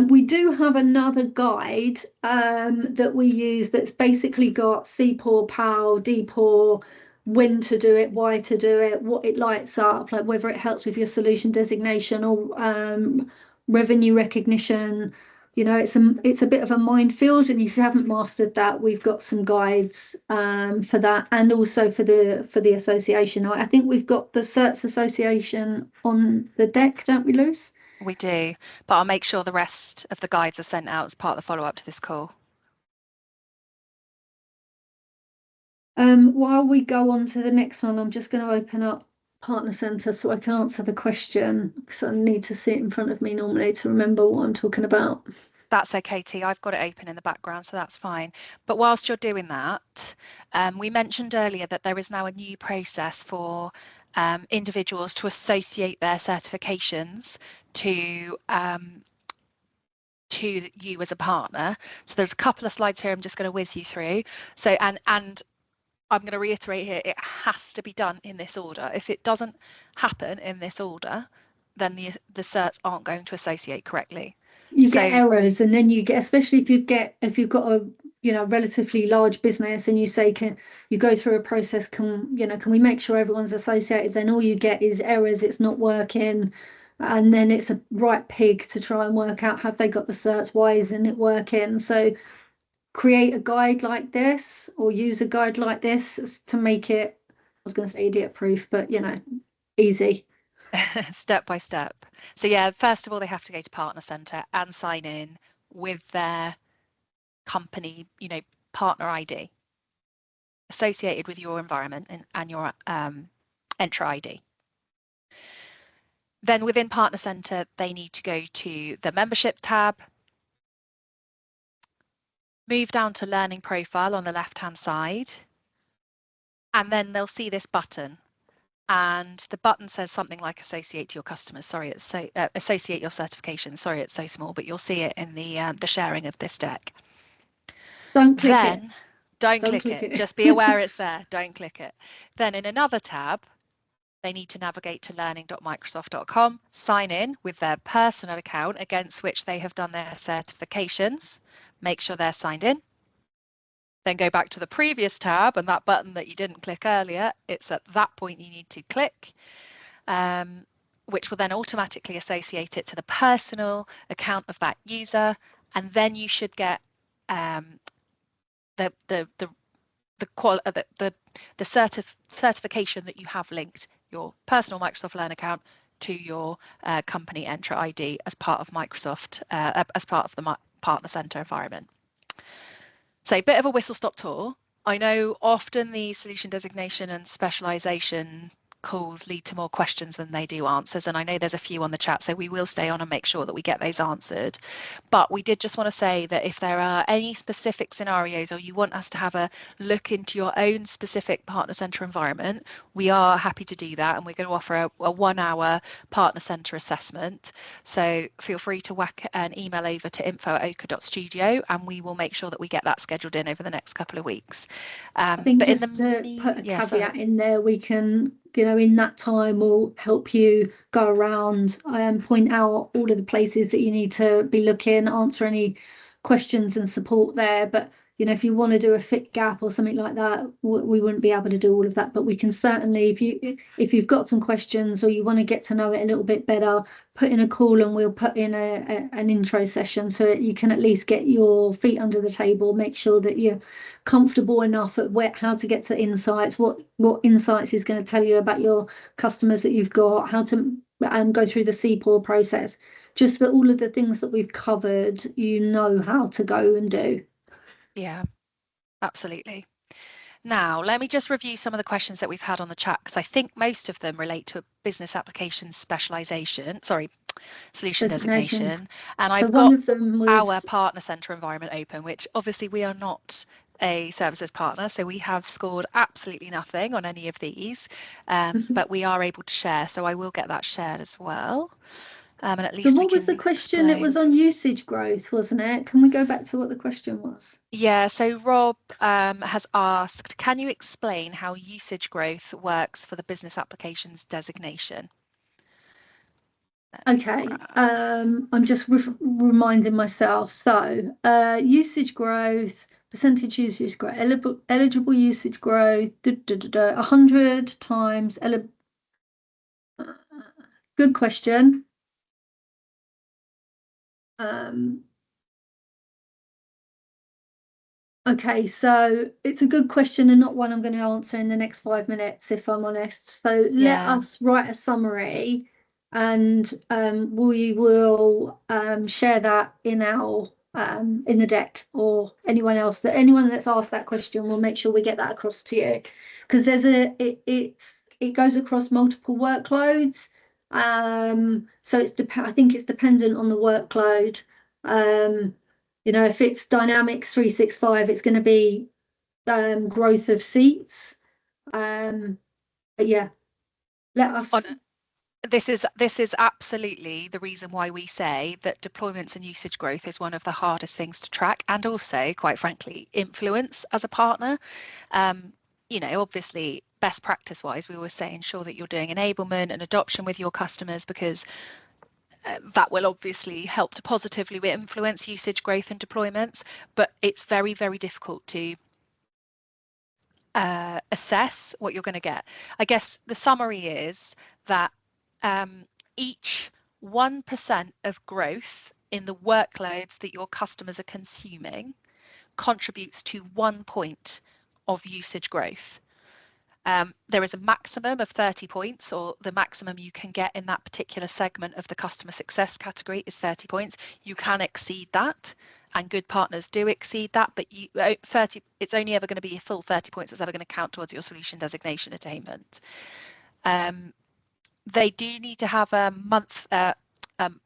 B: We do have another guide that we use that's basically got CPOR, PAL, DPOR, when to do it, why to do it, what it lights up, like whether it helps with your solution designation or revenue recognition. It's a bit of a minefield, and if you haven't mastered that, we've got some guides for that, and also for the association. I think we've got the certs association on the deck, don't we, Luce?
A: We do, but I'll make sure the rest of the guides are sent out as part of the follow-up to this call.
B: While we go on to the next one, I'm just going to open up Partner Centre so I can answer the question, because I need to see it in front of me normally to remember what I'm talking about.
A: That's okay, T. I've got it open in the background, so that's fine. But whilst you're doing that, we mentioned earlier that there is now a new process for individuals to associate their certifications to you as a partner. So there's a couple of slides here I'm just going to whiz you through. So and I'm going to reiterate here, it has to be done in this order. If it doesn't happen in this order, then the certs aren't going to associate correctly.
B: You get errors, and then you get, especially if you've got a relatively large business, and you say, can you go through a process, can we make sure everyone's associated, then all you get is errors, it's not working, and then it's a right pig to try and work out, have they got the certs, why isn't it working? So create a guide like this, or use a guide like this to make it, I was going to say idiot proof, but easy.
A: Step by step. So yeah, first of all, they have to go to Partner Centre and sign in with their company, partner ID associated with your environment and your Entra ID. Then within Partner Centre, they need to go to the membership tab, move down to Learning Profile on the left-hand side, and then they'll see this button. And the button says something like associate to your customers. Sorry, it's so associate your certification. Sorry, it's so small, but you'll see it in the sharing of this deck.
B: Don't click it.
A: Don't click it. Just be aware it's there. Don't click it. Then in another tab, they need to navigate to learning.microsoft.com, sign in with their personal account against which they have done their certifications. Make sure they're signed in. Then go back to the previous tab, and that button that you didn't click earlier, it's at that point you need to click, which will then automatically associate it to the personal account of that user, and then you should get the certification that you have linked your personal Microsoft Learn account to your company Entra ID as part of Microsoft, as part of the Partner Centre environment. So a bit of a whistle-stop tour. I know often the solution designation and specialisation calls lead to more questions than they do answers. And I know there's a few on the chat, so we will stay on and make sure that we get those answered. But we did just want to say that if there are any specific scenarios or you want us to have a look into your own specific partner centre environment, we are happy to do that. And we're going to offer a 1 hour partner centre assessment. So feel free to whack an email over to info@oaka.studio and we will make sure that we get that scheduled in over the next couple of weeks.
B: I think just to put a caveat in there, we can, in that time we'll help you go around and point out all of the places that you need to be looking, answer any questions and support there. But if you want to do a fit gap or something like that, we wouldn't be able to do all of that. But we can certainly, if you've got some questions or you want to get to know it a little bit better, put in a call and we'll put in an intro session so that you can at least get your feet under the table, make sure that you're comfortable enough at how to get to insights, what insights is going to tell you about your customers that you've got, how to go through the CPOR process, just that all of the things that we've covered, how to go and do.
A: Yeah, absolutely. Now, let me just review some of the questions that we've had on the chat, because I think most of them relate to a business application solution designation. And so I've got of them was our partner centre environment open, which obviously we are not a services partner, so we have scored absolutely nothing on any of these, but we are able to share, so I will get that shared as well. And at least
B: so what was the question? It was on usage growth, wasn't it? Can we go back to what the question was?
A: Yeah, so Rob has asked, can you explain how usage growth works for the business applications designation?
B: Okay, I'm just reminding myself. So usage growth, percentage usage growth, eligible usage growth, 100 times. Good question. Okay, so it's a good question and not one I'm going to answer in the next 5 minutes, if I'm honest. So let us write a summary and we will share that in our in the deck, or anyone that's asked that question, we'll make sure we get that across to you, because there's it goes across multiple workloads. So I think it's dependent on the workload. If it's Dynamics 365, it's going to be growth of seats. But yeah, let us.
A: This is absolutely the reason why we say that deployments and usage growth is one of the hardest things to track, and also, quite frankly, influence as a partner. Obviously, best practice wise, we always say ensure that you're doing enablement and adoption with your customers, because that will obviously help to positively influence usage growth and deployments, but it's very, very difficult to assess what you're going to get. I guess the summary is that each 1% of growth in the workloads that your customers are consuming contributes to 1 point of usage growth. There is a maximum of 30 points, or the maximum you can get in that particular segment of the customer success category is 30 points. You can exceed that, and good partners do exceed that, but it's only ever going to be a full 30 points that's ever going to count towards your solution designation attainment. They do need to have a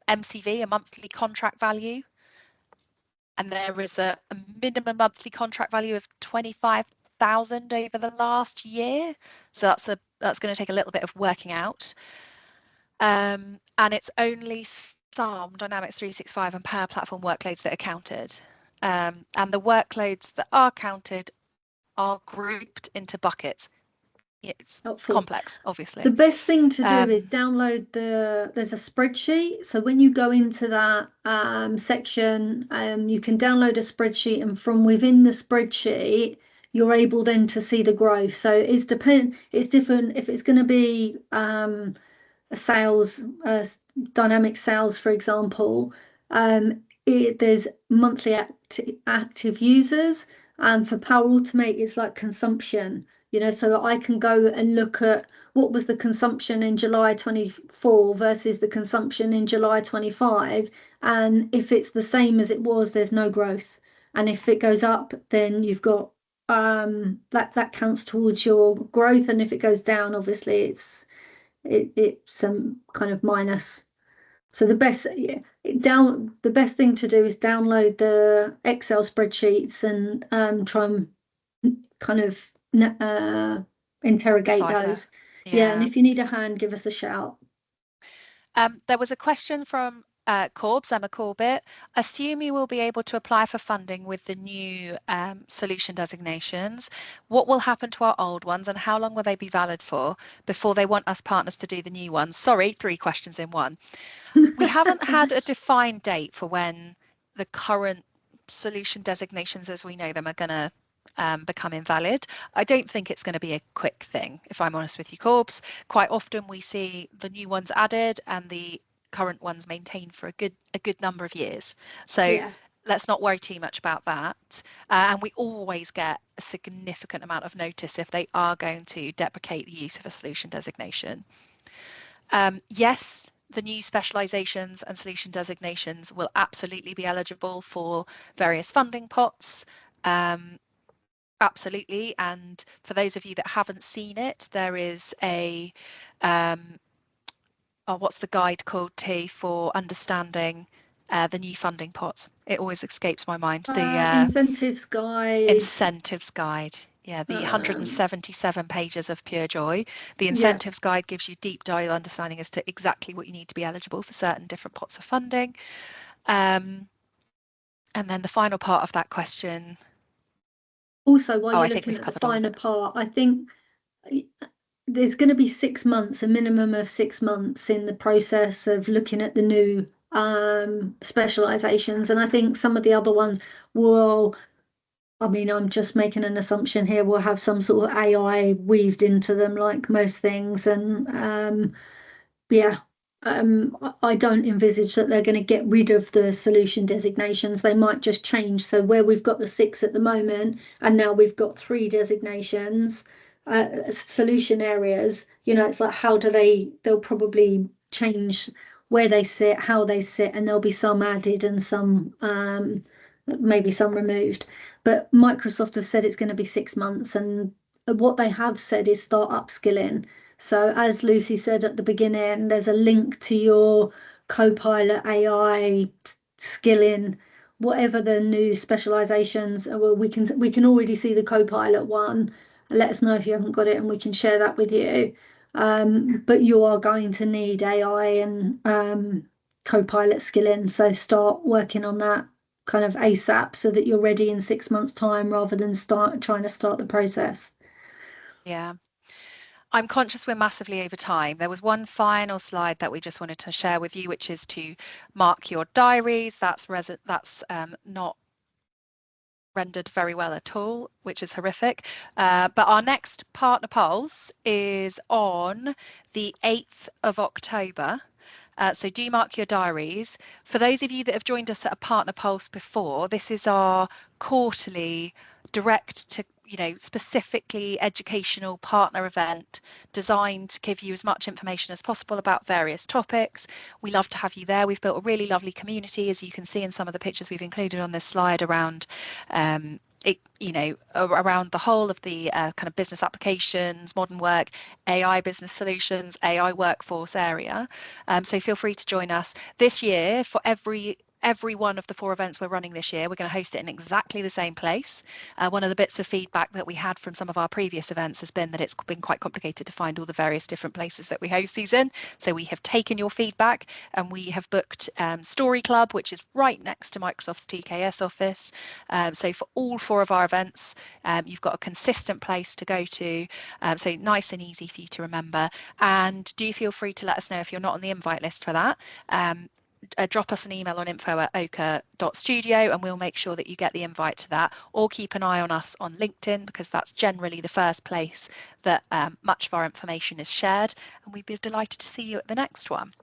A: MCV, a monthly contract value, and there is a minimum monthly contract value of 25,000 over the last year, so that's going to take a little bit of working out, and it's only some Dynamics 365 and Power Platform workloads that are counted, and the workloads that are counted are grouped into buckets. It's helpful. Complex, obviously.
B: The best thing to do is download there's a spreadsheet. So when you go into that section, you can download a spreadsheet, and from within the spreadsheet, you're able then to see the growth. So it's different if it's going to be a sales, dynamic sales, for example. There's monthly active users, and for Power Automate, it's like consumption. So I can go and look at what was the consumption in July 24 versus the consumption in July 25. And if it's the same as it was, there's no growth. And if it goes up, then you've got that counts towards your growth. And if it goes down, obviously it's some kind of minus. So the best thing to do is download the Excel spreadsheets and try and kind of interrogate
A: Decipher.
B: those. Yeah, and
A: Yeah.
B: if you need a hand, give us a shout.
A: There was a question from Corbs, Emma Corbett. Assume you will be able to apply for funding with the new solution designations. What will happen to our old ones and how long will they be valid for before they want us partners to do the new ones? Sorry, 3 questions in one. We haven't had a defined date for when the current solution designations as we know them are going to become invalid. I don't think it's going to be a quick thing, if I'm honest with you, Corbs. Quite often we see the new ones added and the current ones maintained for a good number of years. So
B: Yeah.
A: let's not worry too much about that. And we always get a significant amount of notice if they are going to deprecate the use of a solution designation. Yes, the new specialisations and solution designations will absolutely be eligible for various funding pots. Absolutely. And for those of you that haven't seen it, there is a, what's the guide called, T, for understanding the new funding pots? It always escapes my mind. The
B: Incentives guide.
A: incentives guide. Yeah, the
B: Um,
A: 177 pages of pure joy. The
B: yeah.
A: incentives guide gives you deep dive understanding as to exactly what you need to be eligible for certain different pots of funding. And then the final part of that question.
B: Also, while
A: Oh,
B: you're
A: I think
B: looking
A: we've
B: at the
A: covered all of
B: finer
A: it.
B: part, I think there's going to be 6 months, a minimum of 6 months in the process of looking at the new specializations. And I think some of the other ones will, I mean, I'm just making an assumption here, will have some sort of AI weaved into them, like most things. And yeah, I don't envisage that they're going to get rid of the solution designations. They might just change. So where we've got the 6 at the moment, and now we've got 3 designations, solution areas, it's like how do they'll probably change where they sit, how they sit, and there'll be some added and some maybe some removed. But Microsoft have said it's going to be 6 months, and what they have said is start upskilling. So as Lucy said at the beginning, there's a link to your Copilot AI skilling, whatever the new specializations. Well, we can already see the Copilot one. Let us know if you haven't got it, and we can share that with you. But you are going to need AI and Copilot skilling, so start working on that kind of ASAP so that you're ready in 6 months' time rather than trying to start the process.
A: Yeah. I'm conscious we're massively over time. There was one final slide that we just wanted to share with you, which is to mark your diaries. That's not rendered very well at all, which is horrific. But our next partner pulse is on the 8th of October. So do mark your diaries. For those of you that have joined us at a Partner Pulse before, this is our quarterly direct to specifically educational partner event designed to give you as much information as possible about various topics. We love to have you there. We've built a really lovely community, as you can see in some of the pictures we've included on this slide, around around the whole of the kind of business applications, modern work, AI business solutions, AI workforce area. So feel free to join us this year. For every one of the 4 events we're running this year, we're going to host it in exactly the same place. One of the bits of feedback that we had from some of our previous events has been that it's been quite complicated to find all the various different places that we host these in. So we have taken your feedback and we have booked Story Club, which is right next to Microsoft's TKS office. So for all 4 of our events, you've got a consistent place to go to, so nice and easy for you to remember. And do feel free to let us know if you're not on the invite list for that. Drop us an email on info@oaka.studio and we'll make sure that you get the invite to that, or keep an eye on us on LinkedIn, because that's generally the first place that much of our information is shared, and we'd be delighted to see you at the next one.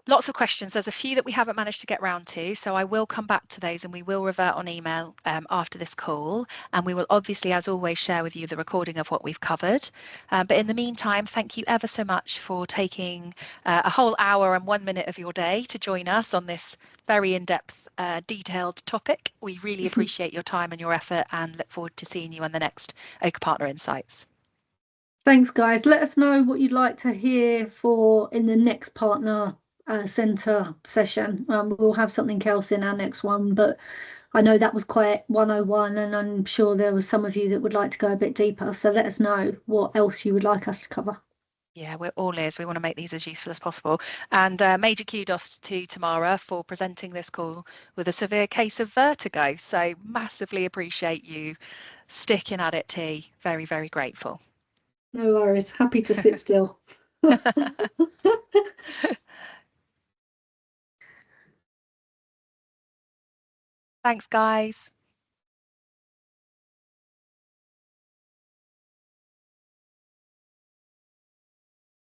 A: Lots of questions. There's a few that we haven't managed to get round to, so I will come back to those and we will revert on email after this call, and we will obviously, as always, share with you the recording of what we've covered. But in the meantime, thank you ever so much for taking a whole hour and 1 minute of your day to join us on this very in-depth, detailed topic. We really appreciate your time and your effort and look forward to seeing you on the next Oaka Partner Insights.
B: Thanks, guys. Let us know what you'd like to hear for in the next partner centre session. We'll have something else in our next one, but I know that was quite 101, and I'm sure there was some of you that would like to go a bit deeper. So let us know what else you would like us to cover.
A: Yeah, we're all ears. We want to make these as useful as possible. And major kudos to Tamara for presenting this call with a severe case of vertigo. So massively appreciate you sticking at it, T. Very, very grateful.
B: No worries. Happy to sit still.
A: Thanks, guys.